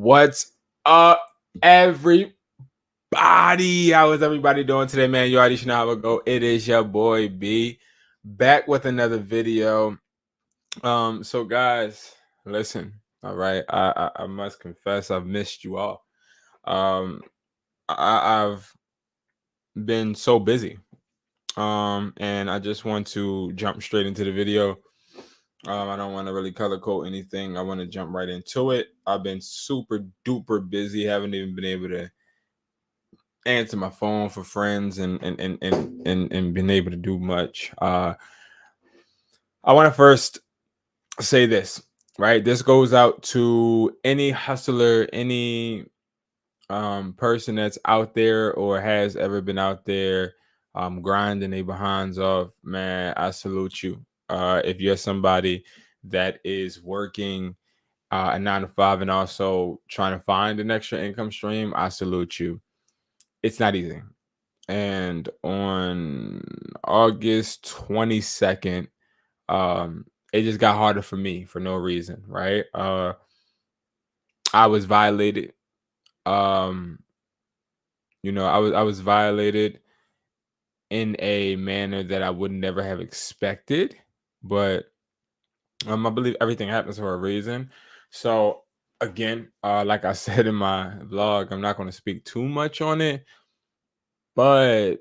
What's up, everybody? How is everybody doing today, man? You already know how it go. It is your boy B, back with another video. So guys, listen. All right, I must confess, I've missed you all. I've been so busy. And I just want to jump straight into the video. I don't want to really color code anything. I want to jump right into it. I've been super duper busy. Haven't even been able to answer my phone for friends and been able to do much. I want to first say this, right? This goes out to any hustler, any person that's out there or has ever been out there grinding their behinds off. Man, I salute you. If you're somebody that is working a 9 to 5 and also trying to find an extra income stream, I salute you. It's not easy. And on August 22nd, it just got harder for me for no reason, right? I was violated. I was violated in a manner that I would never have expected, but I believe everything happens for a reason. So again, like I said in my vlog, I'm not going to speak too much on it, but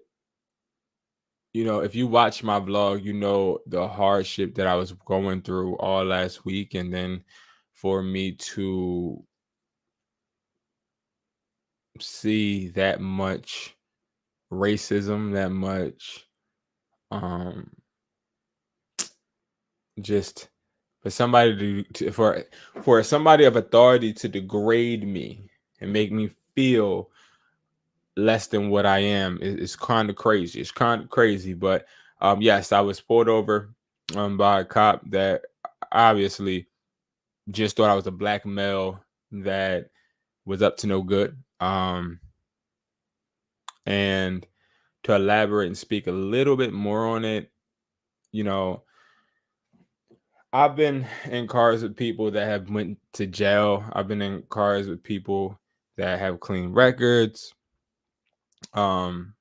if you watch my vlog, the hardship that I was going through all last week, and then for me to see that much racism, that much just for somebody for somebody of authority to degrade me and make me feel less than what I am is kind of crazy. It's kind of crazy, but yes, I was pulled over by a cop that obviously just thought I was a black male that was up to no good. And to elaborate and speak a little bit more on it, I've been in cars with people that have went to jail. I've been in cars with people that have clean records. And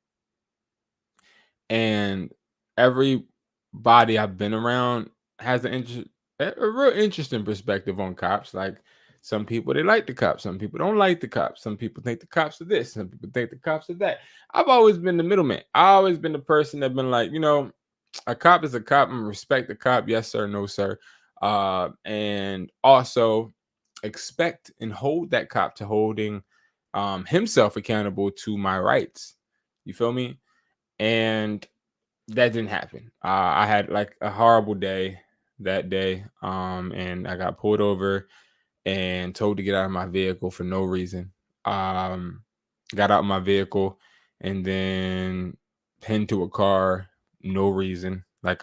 everybody I've been around has a real interesting perspective on cops. Like some people, they like the cops. Some people don't like the cops. Some people think the cops are this. Some people think the cops are that. I've always been the middleman. I've always been the person that been like, a cop is a cop and respect the cop. Yes, sir. No, sir. And also expect and hold that cop to holding himself accountable to my rights. You feel me? And that didn't happen. I had like a horrible day that day. And I got pulled over and told to get out of my vehicle for no reason. Got out of my vehicle and then pinned to a car, no reason. Like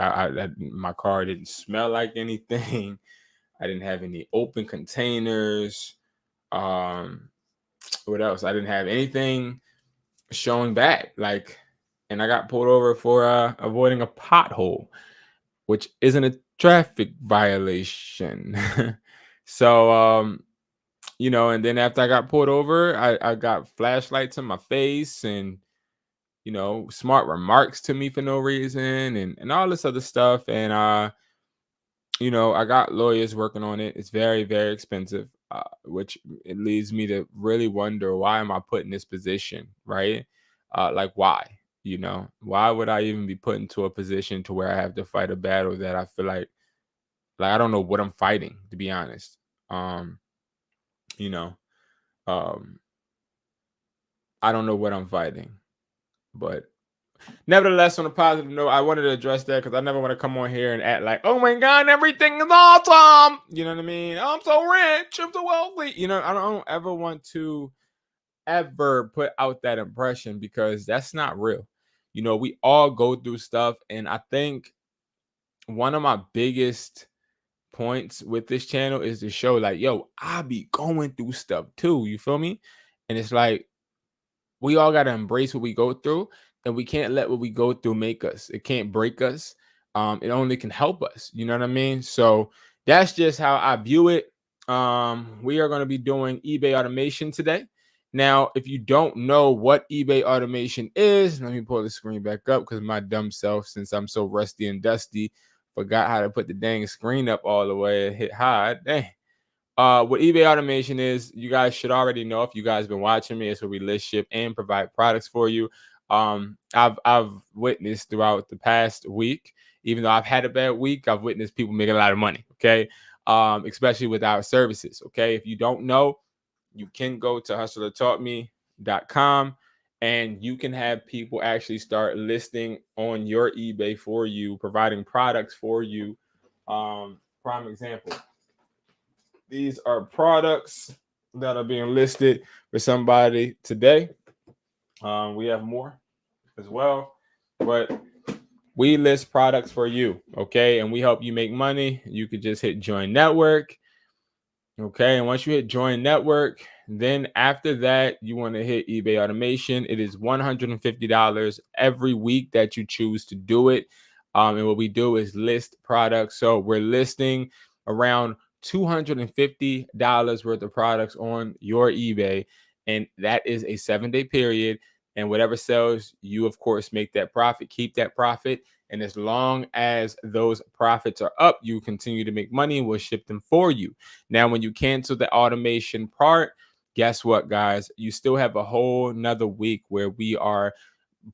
my car didn't smell like anything. I didn't have any open containers. What else? I didn't have anything showing bad. And I got pulled over for avoiding a pothole, which isn't a traffic violation. So, and then after I got pulled over, I got flashlights in my face and, smart remarks to me for no reason and all this other stuff. And, I got lawyers working on it. It's very, very expensive, which it leads me to really wonder, why am I put in this position, right? Why? Why would I even be put into a position to where I have to fight a battle that I feel like I don't know what I'm fighting, to be honest. I don't know what I'm fighting, but nevertheless, on a positive note, I wanted to address that because I never want to come on here and act like, oh my God, everything is awesome. You know what I mean? I'm so rich, I'm so wealthy. I don't ever want to ever put out that impression because that's not real. We all go through stuff. And I think one of my biggest points with this channel is to show like, yo, I be going through stuff too. You feel me? And it's like, we all got to embrace what we go through, and we can't let what we go through make us. It can't break us. It only can help us. You know what I mean? So that's just how I view it. We are going to be doing eBay automation today. Now, if you don't know what eBay automation is, let me pull the screen back up because my dumb self, since I'm so rusty and dusty, forgot how to put the dang screen up all the way and hit hide. Dang. What eBay automation is, you guys should already know if you guys been watching me. It's where we list, ship, and provide products for you. I've witnessed throughout the past week, even though I've had a bad week, I've witnessed people making a lot of money. Okay, especially with our services. Okay, if you don't know, you can go to hustlertaughtme.com and you can have people actually start listing on your eBay for you, providing products for you. Prime example. These are products that are being listed for somebody today. We have more as well, but we list products for you, okay? And we help you make money. You could just hit join network, okay? And once you hit join network, then after that, you want to hit eBay automation. It is $150 every week that you choose to do it. And what we do is list products. So we're listing around $250 worth of products on your eBay, and that is a 7-day period. And whatever sells, you of course make that profit, keep that profit. And as long as those profits are up, you continue to make money and we'll ship them for you. Now, when you cancel the automation part, guess what, guys? You still have a whole nother week where we are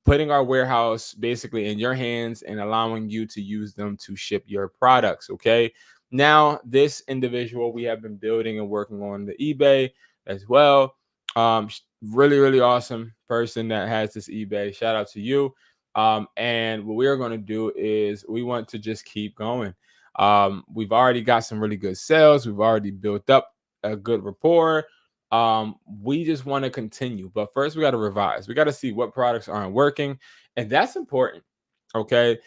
putting our warehouse basically in your hands and allowing you to use them to ship your products. Okay. Now, this individual we have been building and working on the eBay as well. Really, really awesome person that has this eBay. Shout out to you. And what we are going to do is we want to just keep going. We've already got some really good sales. We've already built up a good rapport. We just want to continue, but first we got to revise. We got to see what products aren't working, and that's important. Okay.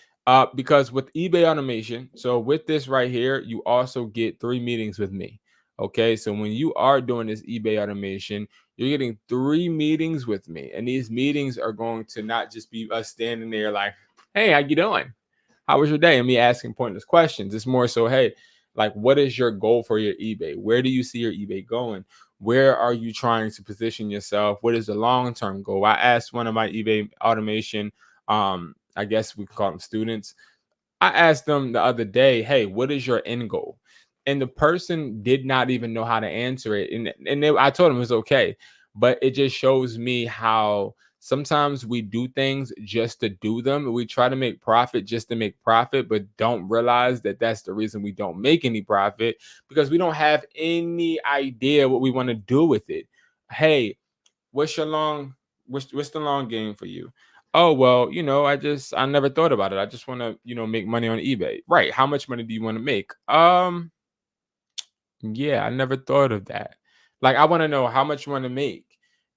Because with eBay automation, so with this right here, you also get 3 meetings with me. Okay. So when you are doing this eBay automation, you're getting 3 meetings with me. And these meetings are going to not just be us standing there like, hey, how you doing? How was your day? And me asking pointless questions. It's more so, hey, like, what is your goal for your eBay? Where do you see your eBay going? Where are you trying to position yourself? What is the long-term goal? I asked one of my eBay automation, I guess we call them students. I asked them the other day, hey, what is your end goal? And the person did not even know how to answer it. I told them it's okay. But it just shows me how sometimes we do things just to do them. We try to make profit just to make profit, but don't realize that that's the reason we don't make any profit because we don't have any idea what we want to do with it. Hey, what's your long, what's the long game for you? Oh, well, I never thought about it. I just want to, make money on eBay. Right. How much money do you want to make? Yeah, I never thought of that. Like, I want to know how much you want to make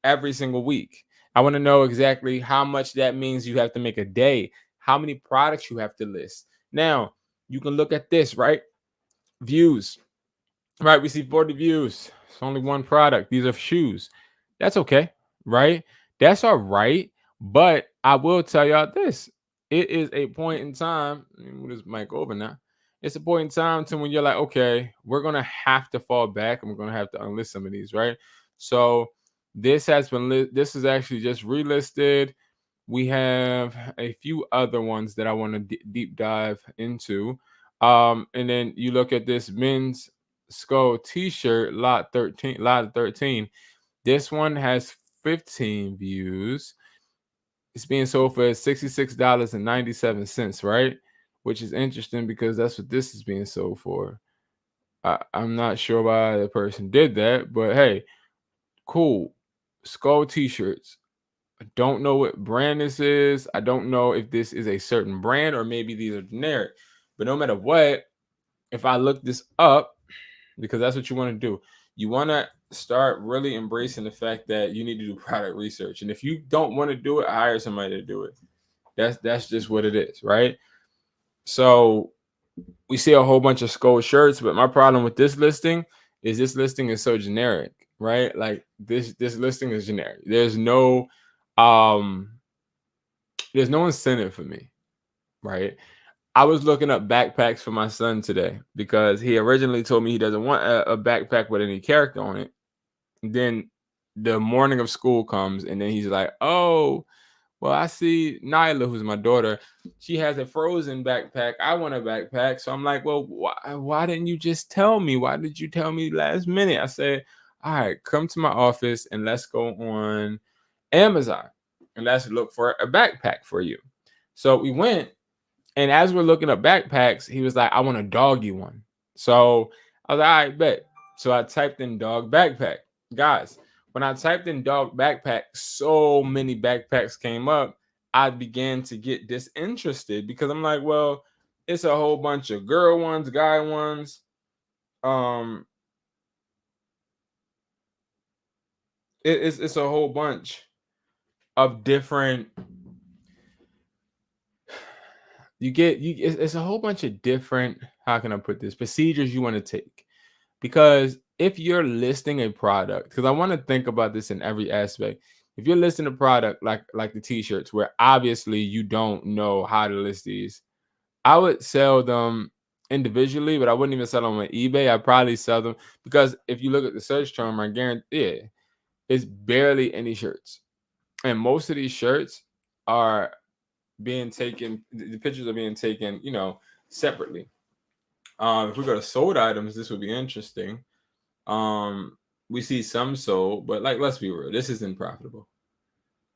every single week. I want to know exactly how much that means you have to make a day, how many products you have to list. Now, you can look at this, right? Views. Right, we see 40 views. It's only one product. These are shoes. That's okay, right? That's all right. But I will tell y'all this. It is a point in time. Let me move this mic over now. It's a point in time to when you're like, okay, we're gonna have to fall back and we're gonna have to unlist some of these, right? So this is actually just relisted. We have a few other ones that I want to deep dive into. And then you look at this men's skull t-shirt lot 13. This one has 15 views. It's being sold for $66.97, right? Which is interesting because that's what this is being sold for. I'm not sure why the person did that, but hey, cool. Skull t-shirts. I don't know what brand this is. I don't know if this is a certain brand or maybe these are generic. But no matter what, if I look this up, because that's what you want to do, you want to start really embracing the fact that you need to do product research. And if you don't want to do it, hire somebody to do it. That's just what it is, right? So we see a whole bunch of skull shirts, but my problem with this listing is so generic, right? Like this listing is generic. There's no incentive for me, right? I was looking up backpacks for my son today because he originally told me he doesn't want a backpack with any character on it. Then the morning of school comes, and then he's like, "Oh, well, I see Nyla, who's my daughter. She has a Frozen backpack. I want a backpack." So I'm like, "Well, why didn't you just tell me? Why did you tell me last minute?" I said, "All right, come to my office and let's go on Amazon and let's look for a backpack for you." So we went, and as we're looking up backpacks, he was like, "I want a doggy one." So I was like, "All right, bet." So I typed in dog backpack. Guys, when I typed in dog backpack, so many backpacks came up. I began to get disinterested because I'm like, well, it's a whole bunch of girl ones, guy ones. Um, it's a whole bunch of different. It's a whole bunch of different. How can I put this? Procedures you want to take. Because if you're listing a product, because I want to think about this in every aspect. If you're listing a product like the t-shirts, where obviously you don't know how to list these, I would sell them individually, but I wouldn't even sell them on eBay. I'd probably sell them because if you look at the search term, I guarantee it's barely any shirts. And most of these shirts are being taken, the pictures are being taken, separately. If we go to sold items, this would be interesting. We see some sold, but like, let's be real, this isn't profitable.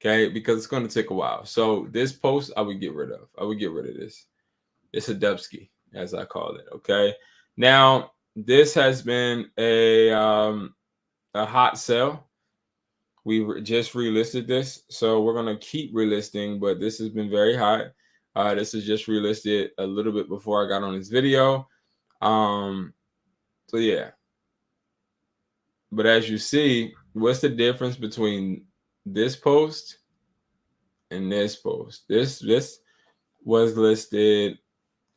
Okay, because it's going to take a while. So this post I would get rid of. I would get rid of this. It's a Dubsky, as I call it. Okay. Now this has been a hot sale. We just relisted this, so we're gonna keep relisting, but this has been very hot. This is just relisted a little bit before I got on this video. So yeah, but as you see, what's the difference between this post and this post? This was listed.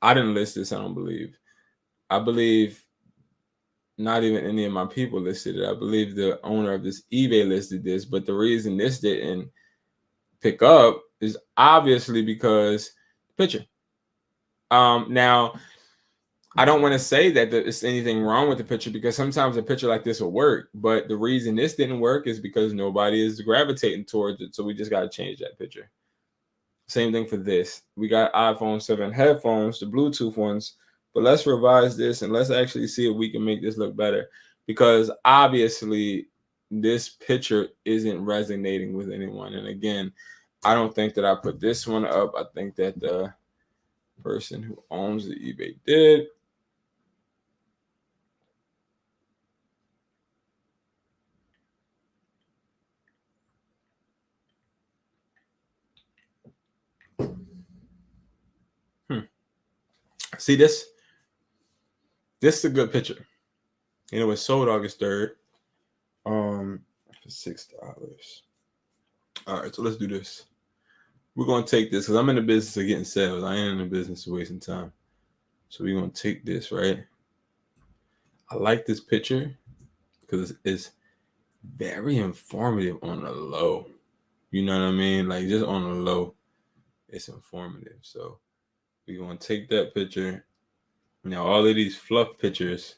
I didn't list this, I don't believe. I believe not even any of my people listed it. I believe the owner of this eBay listed this, but the reason this didn't pick up is obviously because picture. Now I don't want to say that there's anything wrong with the picture because sometimes a picture like this will work, but the reason this didn't work is because nobody is gravitating towards it. So we just got to change that picture. Same thing for this. We got iPhone 7 headphones, the Bluetooth ones, but let's revise this and let's actually see if we can make this look better because obviously this picture isn't resonating with anyone. And again, I don't think that I put this one up. I think that the person who owns the eBay did. See this? This is a good picture. And it was sold August 3rd. For $6. All right, so let's do this. We're gonna take this because I'm in the business of getting sales. I ain't in the business of wasting time. So we're gonna take this, right? I like this picture because it's very informative on the low. You know what I mean? Like just on the low, it's informative. So we're gonna take that picture. Now all of these fluff pictures,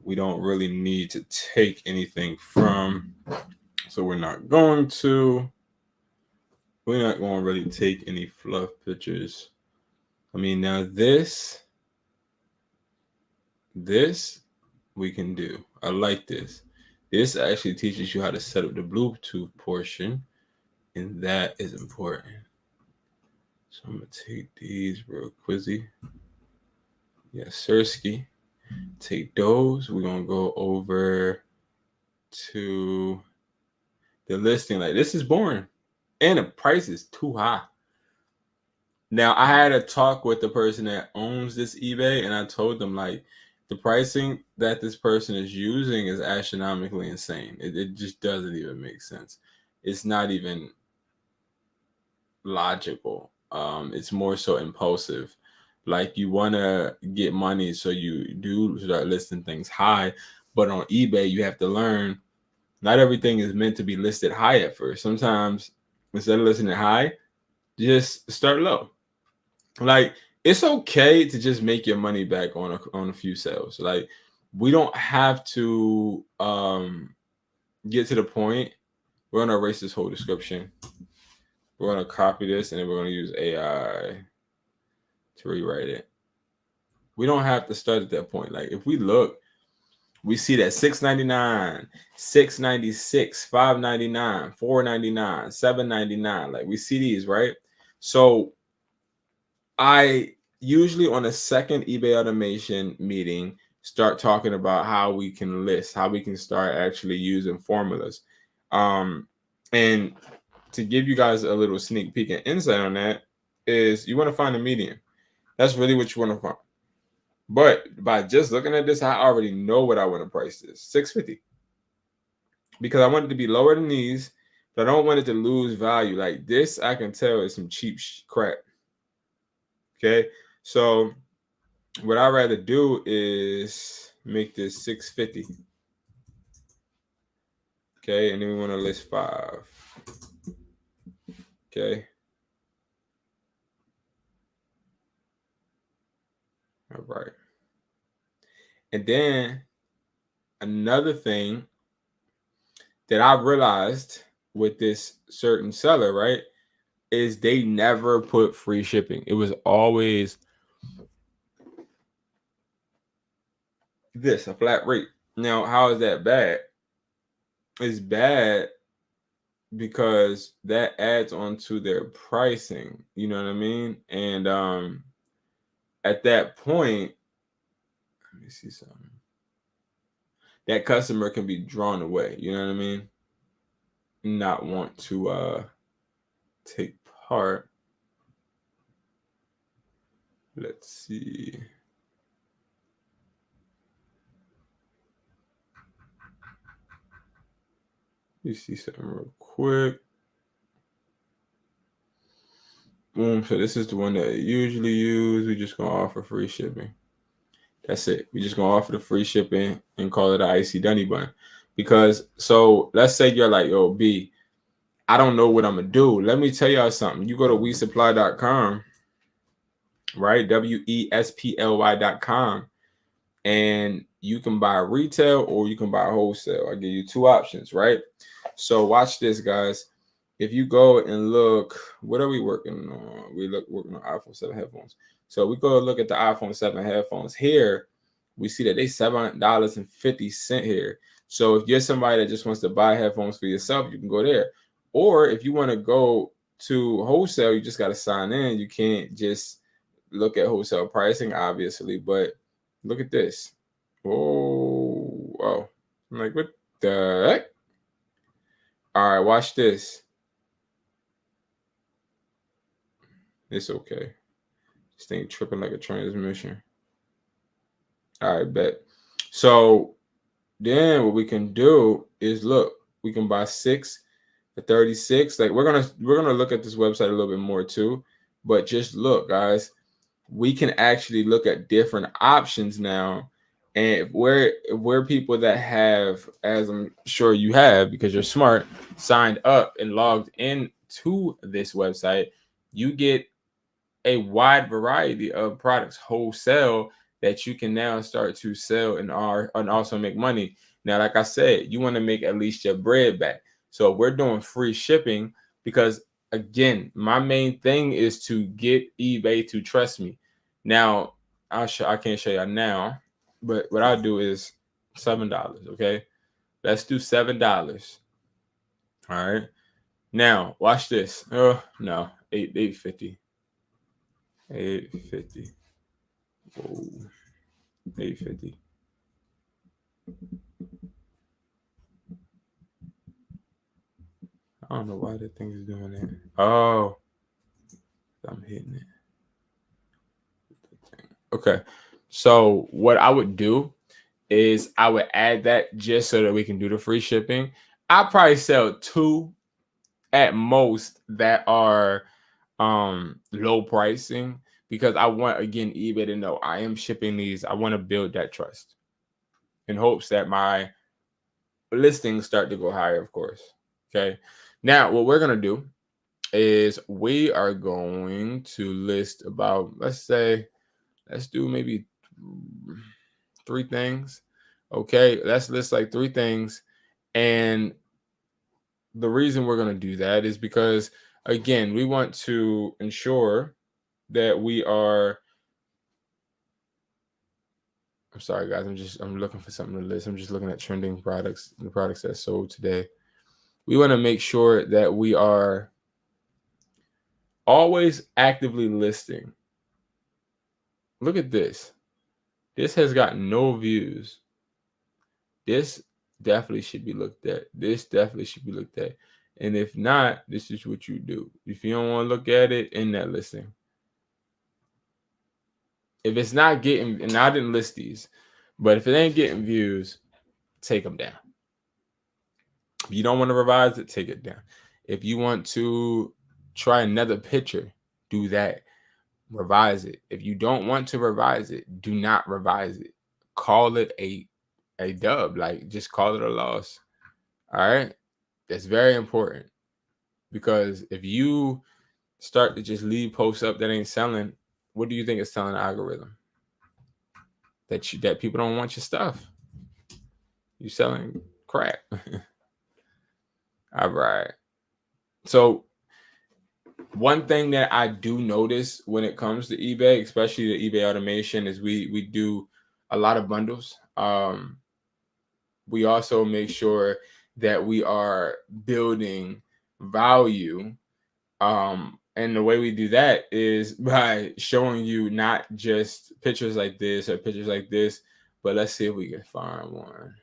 we don't really need to take anything from. So we're not going to really take any fluff pictures. I mean, now this we can do. I like this. This actually teaches you how to set up the Bluetooth portion, and that is important. So I'm gonna take these real quizzy. Yes, Sirski. Take those. We're gonna go over to the listing. Like this is boring, and the price is too high. Now I had a talk with the person that owns this eBay, and I told them like the pricing that this person is using is astronomically insane. It just doesn't even make sense. It's not even logical. It's more so impulsive. Like you want to get money, so you do start listing things high. But on eBay, you have to learn not everything is meant to be listed high at first. Sometimes instead of listing it high, just start low. Like it's okay to just make your money back on a few sales. Like, we don't have to get to the point. We're gonna erase this whole description. We're gonna copy this, and then we're gonna use AI to rewrite it. We don't have to start at that point. Like, if we look, we see that $6.99, $6.96, $5.99, $4.99, $7.99. Like, we see these, right? So I usually, on a second eBay automation meeting, start talking about how we can list, how we can start actually using formulas. And to give you guys a little sneak peek and insight on that is, you want to find a median. That's really what you want to find. But by just looking at this, I already know what I want to price this. $6.50. Because I want it to be lower than these, but I don't want it to lose value. Like this, I can tell is some cheap crap. Okay. So what I'd rather do is make this $6.50. Okay. And then we want to list 5. Okay. All right. And then another thing that I realized with this certain seller, right, is they never put free shipping. It was always a flat rate. Now, how is that bad? It's bad because that adds on to their pricing. You know what I mean? And at that point, let me see something. That customer can be drawn away. You know what I mean? Not want to take part. Let's see. You see something real quick. Boom. So this is the one that I usually use. We're just gonna offer free shipping. That's it. We're just gonna offer the free shipping and call it an icy dunny bun. Because so let's say you're like, yo, B, I don't know what I'm gonna do. Let me tell y'all something. You go to wesupply.com, right? WESPLY.com, and you can buy retail or you can buy wholesale. I give you 2 options, right? So watch this, guys. If you go and look, what are we working on? Working on iPhone 7 headphones. So we go look at the iPhone 7 headphones here. We see that they $7.50 here. So if you're somebody that just wants to buy headphones for yourself, you can go there. Or if you want to go to wholesale, you just got to sign in. You can't just look at wholesale pricing, obviously. But look at this. Oh, I'm like, what the heck? All right, watch this. It's okay. This thing tripping like a transmission. All right, bet. So then what we can do is look, we can buy 6 for 36. Like we're gonna look at this website a little bit more too. But just look, guys, we can actually look at different options now. And we're people that have, as I'm sure you have, because you're smart, signed up and logged in to this website, you get a wide variety of products wholesale that you can now start to sell and also make money. Now, like I said, you want to make at least your bread back. So we're doing free shipping because, again, my main thing is to get eBay to trust me. Now, I can't show you now, but what I'll do is $7. Okay, let's do $7. All right. Now, watch this. Oh no, 8.50. 8.50. Whoa. 8.50. I don't know why that thing is doing that. Oh, I'm hitting it. Okay. So what I would do is I would add that just so that we can do the free shipping. I probably sell 2 at most that are low pricing because I want, again, eBay to know I am shipping these. I want to build that trust in hopes that my listings start to go higher, of course. Okay. Now, what we're going to do is we are going to list about, let's do maybe 3 things. Okay, let's list like 3 things. And the reason we're going to do that is because, again, we want to ensure that we are. I'm sorry, guys. I'm looking for something to list. I'm just looking at trending products, the products that sold today. We want to make sure that we are always actively listing. Look at this. This has got no views. This definitely should be looked at. This definitely should be looked at. And if not, this is what you do. If you don't want to look at it, in that listing. If it's not getting, and I didn't list these, but if it ain't getting views, take them down. If you don't want to revise it, take it down. If you want to try another picture, do that. Revise it. If you don't want to revise it, do not revise it. Call it a dub. Like, just call it a loss. All right? That's very important, because if you start to just leave posts up that ain't selling, what do you think is telling the algorithm? That people don't want your stuff. You selling crap. All right. So one thing that I do notice when it comes to eBay, especially the eBay automation, is we do a lot of bundles. We also make sure that we are building value. And the way we do that is by showing you not just pictures like this or pictures like this, but let's see if we can find one.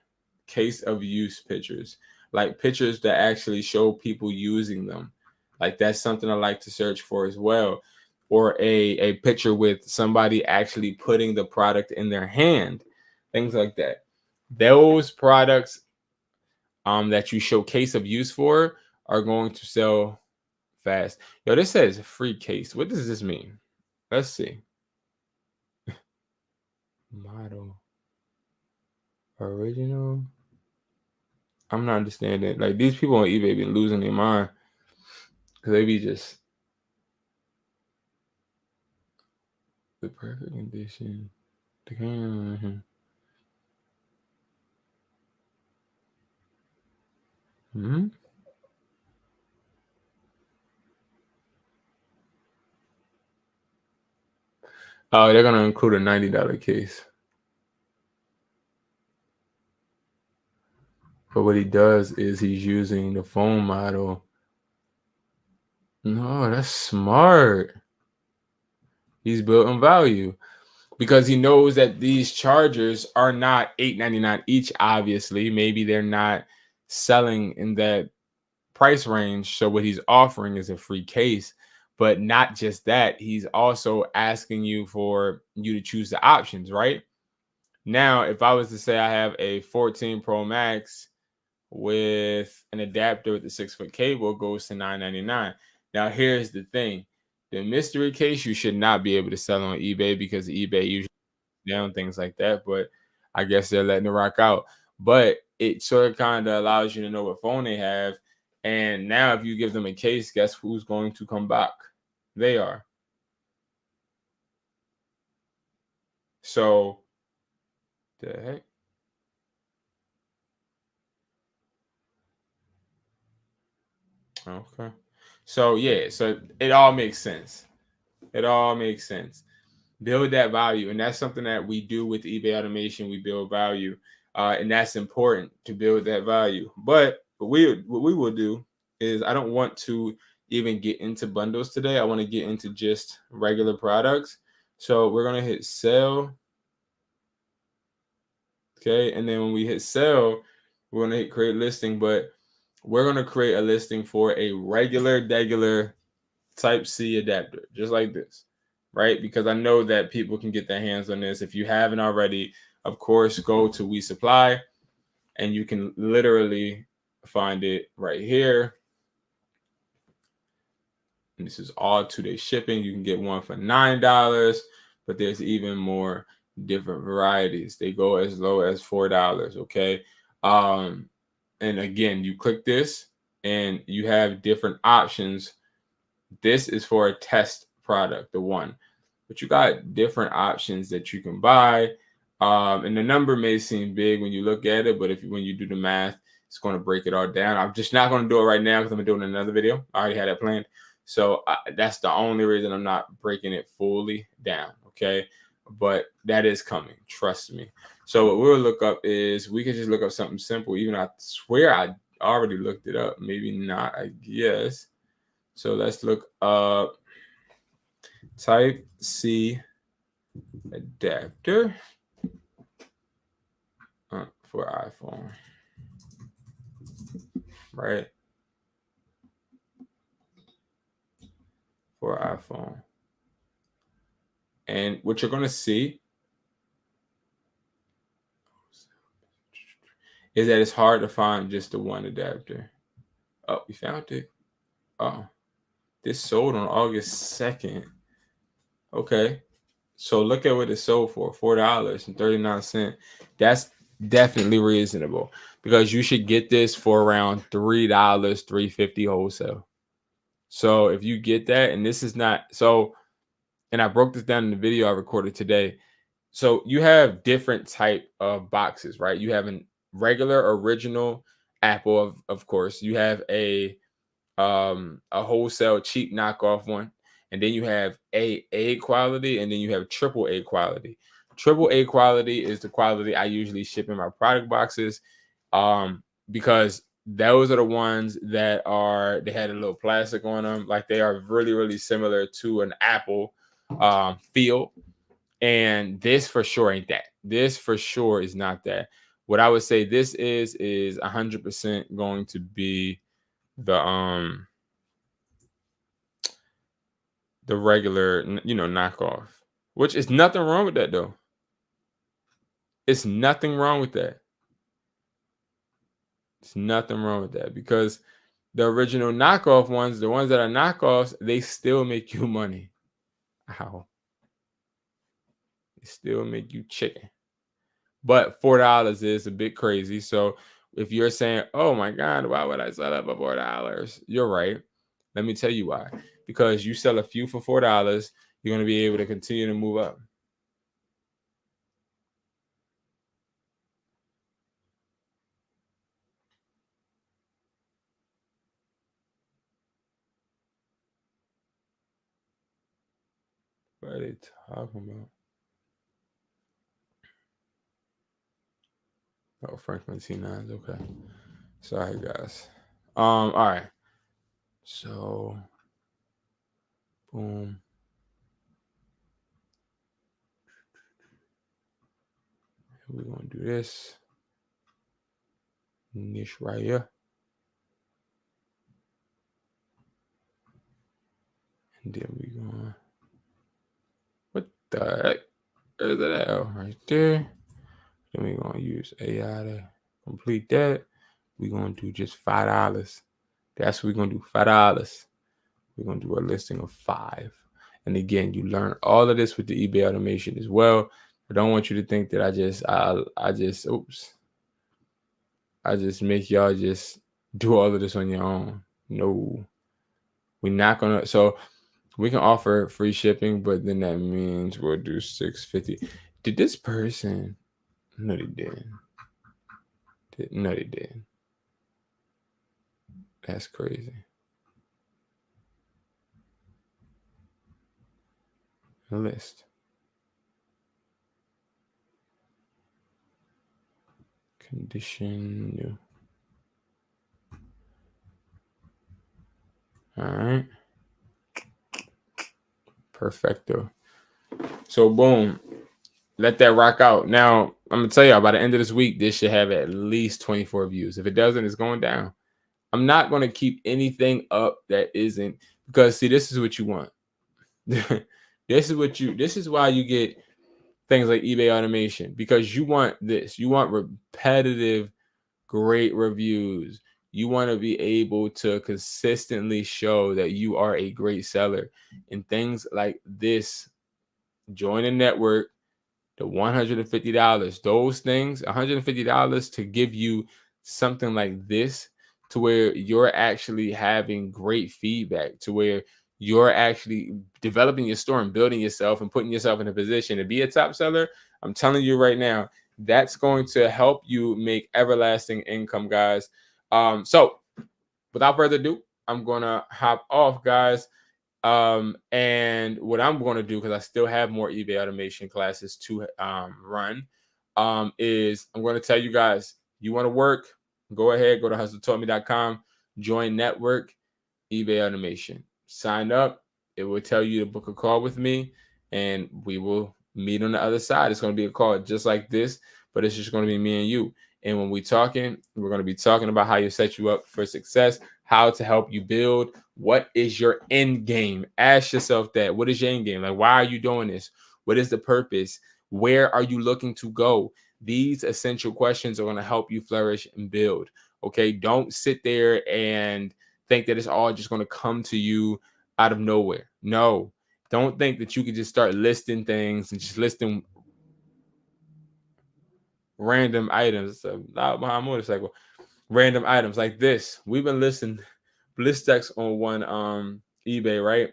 Case of use pictures, like pictures that actually show people using them. Like, that's something I like to search for as well. Or a picture with somebody actually putting the product in their hand, things like that. Those products that you show case of use for are going to sell fast. Yo, this says free case. What does this mean? Let's see. Model. Original. I'm not understanding. Like, these people on eBay been losing their mind, because they be just the perfect condition. Hmm? Oh, they're gonna include a $90 case. But what he does is he's using the phone model. No, that's smart. He's building value, because he knows that these chargers are not $8.99 each. Obviously, maybe they're not selling in that price range. So what he's offering is a free case. But not just that, he's also asking you to choose the options, right? Now, if I was to say I have a 14 Pro Max with an adapter with the 6-foot cable, goes to $9.99. Now, here's the thing. The mystery case you should not be able to sell on eBay, because eBay usually down things like that, but I guess they're letting it rock out. But it sort of kind of allows you to know what phone they have. And now if you give them a case, guess who's going to come back? They are. So the heck? Okay. So yeah, so it all makes sense. It all makes sense. Build that value, and that's something that we do with eBay automation. We build value, and that's important, to build that value. But what we will do is, I don't want to even get into bundles today. I want to get into just regular products. So we're gonna hit sell. Okay, and then when we hit sell, we're gonna hit create listing. But we're gonna create a listing for a regular Type C adapter, just like this, right? Because I know that people can get their hands on this. If you haven't already, of course, go to We Supply, and you can literally find it right here. And this is all 2-day shipping. You can get one for $9, but there's even more different varieties. They go as low as $4. Okay. And again, you click this, and you have different options This is for a test product, the one. But you got different options that you can buy. And the number may seem big when you look at it, but when you do the math, it's going to break it all down. I'm just not going to do it right now because I'm doing another video. I already had that planned. So that's the only reason I'm not breaking it fully down. Okay. But that is coming. Trust me. So what we'll look up is we can just look up something simple. Even I swear I already looked it up. Maybe not, I guess. So let's look up Type C adapter for iPhone, right? For iPhone. And what you're going to see is that it's hard to find just the one adapter. Oh, we found it. Oh, this sold on August 2nd. Okay. So look at what it sold for, $4.39. That's definitely reasonable because you should get this for around $3, $3.50 wholesale. So if you get that, and this is not so, and I broke this down in the video I recorded today. So you have different type of boxes, right? You have a regular original Apple, of course. You have a wholesale cheap knockoff one, and then you have A quality, and then you have triple A quality. Triple A quality is the quality I usually ship in my product boxes, because those are the ones that they had a little plastic on them, like they are really, really similar to an Apple feel. And this for sure ain't that. This for sure is not that. What I would say this is 100% going to be the regular, knockoff, which is nothing wrong with that though. It's nothing wrong with that. It's nothing wrong with that because the original knockoff ones, the ones that are knockoffs, they still make you money. Ow. They still make you chicken. But $4 is a bit crazy. So if you're saying, oh my God, why would I sell it for $4? You're right. Let me tell you why. Because you sell a few for $4, you're going to be able to continue to move up. What are they talking about? Oh, Franklin T9s. Okay. Sorry, guys. All right. So, boom. We're going to do this. Niche right here. And then we're going. What the heck? There's that L right there. Then we're going to use AI to complete that. We're going to do just $5. That's what we're going to do, $5. We're going to do a listing of 5. And again, you learn all of this with the eBay automation as well. I don't want you to think that I just make y'all just do all of this on your own. No, we're not going to. So we can offer free shipping, but then that means we'll do $6.50. Did this person? No, they didn't. No, they didn't. That's crazy. A list. Condition new. All right. Perfecto. So boom. Let that rock out. Now, I'm going to tell y'all, by the end of this week, this should have at least 24 views. If it doesn't, it's going down. I'm not going to keep anything up that isn't, because see, this is what you want. This is why you get things like eBay automation, because you want this. You want repetitive, great reviews. You want to be able to consistently show that you are a great seller. And things like this, join a network, the $150, those things, $150 to give you something like this, to where you're actually having great feedback, to where you're actually developing your store and building yourself and putting yourself in a position to be a top seller, I'm telling you right now, that's going to help you make everlasting income, guys. So without further ado, I'm gonna hop off, guys. And what I'm going to do, because I still have more eBay automation classes to run, is I'm going to tell you guys, you want to work, go ahead, go to hustlertaughtme.com, join network, eBay automation, sign up. It will tell you to book a call with me, and we will meet on the other side. It's going to be a call just like this, but it's just going to be me and you. And when we're talking, we're going to be talking about how you set you up for success, how to help you build. What is your end game? Ask yourself that. What is your end game? Like, why are you doing this? What is the purpose? Where are you looking to go? These essential questions are going to help you flourish and build. Okay. Don't sit there and think that it's all just going to come to you out of nowhere. No, don't think that you can just start listing things and just listing random items. It's a loud behind motorcycle. Random items like this. We've been listing Blistex on one eBay, right?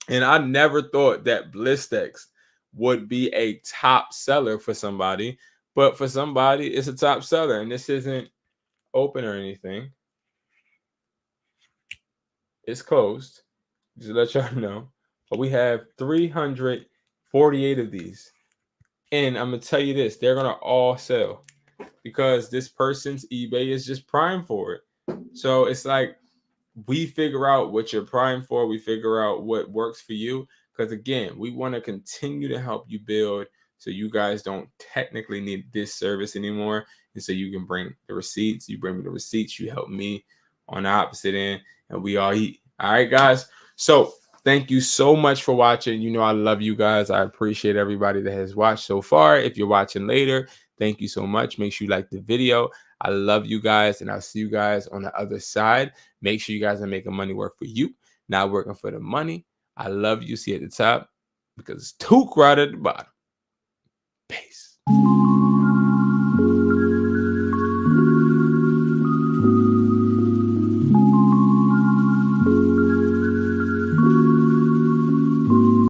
And I never thought that Blistex would be a top seller for somebody, but for somebody, it's a top seller. And this isn't open or anything. It's closed. Just to let y'all know. But we have 348 of these. And I'm going to tell you this, they're going to all sell because this person's eBay is just prime for it. So it's like we figure out what you're primed for. We figure out what works for you. Because again, we want to continue to help you build so you guys don't technically need this service anymore. And so you can bring the receipts. You bring me the receipts. You help me on the opposite end and we all eat. All right, guys. So thank you so much for watching. You know, I love you guys. I appreciate everybody that has watched so far. If you're watching later, thank you so much. Make sure you like the video. I love you guys, and I'll see you guys on the other side. Make sure you guys are making money work for you, not working for the money. I love you. See you at the top because it's too crowded at the bottom. Peace.